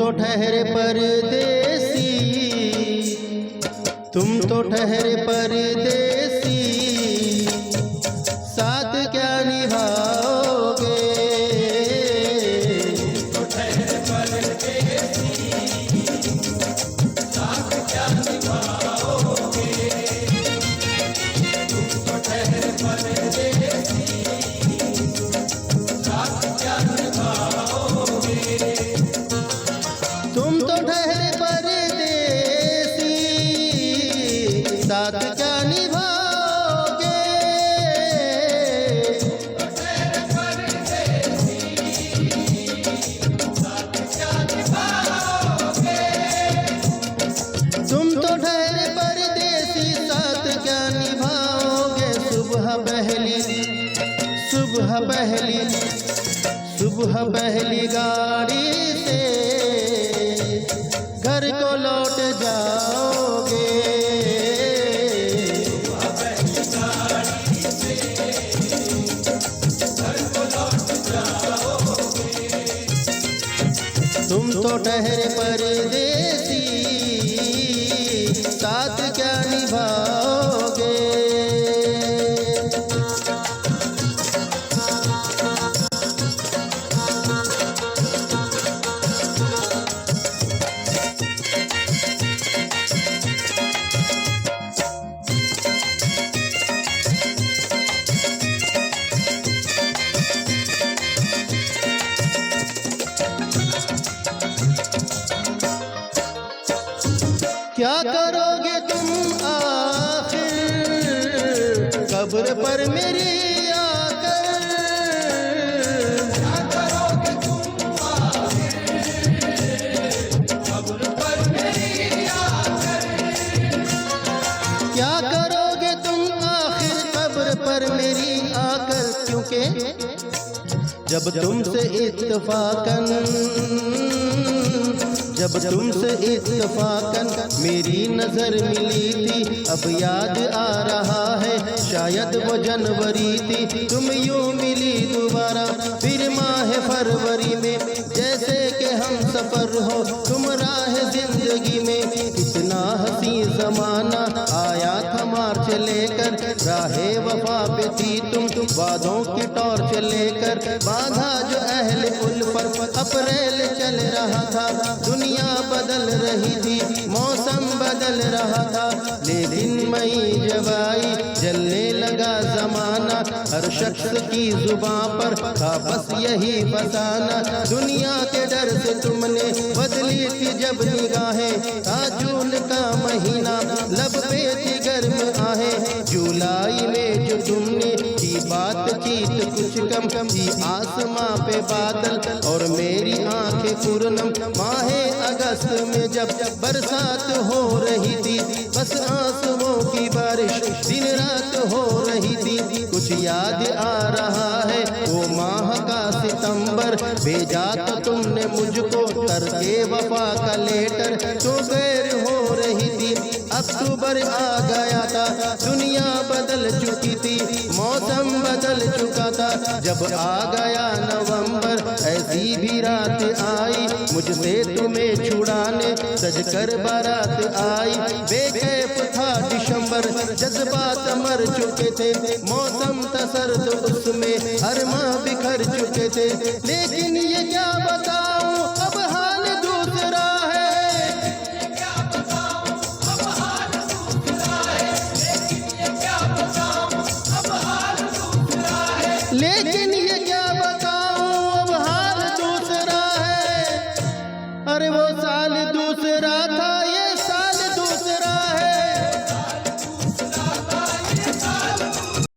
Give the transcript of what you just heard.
तो ठहरे परदेसी, तुम तो ठहरे परदेसी, साथ क्या निभाओगे? तो ठहरे परदेसी, साथ क्या निभाओगे? तुम तो ठहरे परदेसी, साथ क्या निभाओगे? तुम तो ठहरे परदेसी, साथ क्या निभाओगे? तुम तो ठहरे परदेसी, साथ क्या निभाओगे? सुबह पहली गाड़ी से घर को लौट जाओगे। तुम तो ठहरे परदेसी, साथ क्या निभाओगे? क्या करोगे तुम आखिर कब्र पर मेरी आकर? क्या करोगे तुम आखिर कब्र पर मेरी आकर? क्या करोगे तुम आखिर कब्र पर मेरी आकर? क्योंकि जब तुमसे इत्तफाकन मेरी नजर मिली थी, अब याद आ रहा है शायद वो जनवरी थी। तुम यूं मिली दोबारा फिर माह फरवरी में, जैसे कि हम सफर हो तुम राह जिंदगी में। कितना हसी जमाना आया था मार्च लेकर, राहे वफा पे थी तुम वादों की टॉर्च लेकर। बांधा जो अहले उल्फत अप्रैल चल रहा था, दुनिया बदल रही थी, मौसम बदल रहा था, लेकिन मई जब आई जलने लगा जमाना। हर शख्स की जुबान पर था बस यही फसाना। दुनिया के डर से तुमने बदली थी जब निगाहें, था जून का महीना लब पे थी गर्म आहें। जुलाई में जो तुमने की बातचीत कुछ कम थी, आसमां पे बादल और मेरी आंखें पूर्णम। माहे अगस्त में जब बरसात हो रही थी, बस आंसुओं की बारिश दिन रात हो रही थी। कुछ याद आ रहा है वो माह का सितंबर, भेजा तो तुमने मुझको करके वफा का लेटर। तो गैर हो रही थी, अक्टूबर आ गया था, दुनिया बदल चुकी थी, मौसम बदल चुका था। जब आ गया नवंबर ऐसी भी रात आई, मुझसे तुम्हें छुड़ाने सजकर बारात आई। बेखैफ था दिसंबर, जज्बात मर चुके थे, मौसम था सर्द उसमें अरमा बिखर चुके थे। लेकिन ये क्या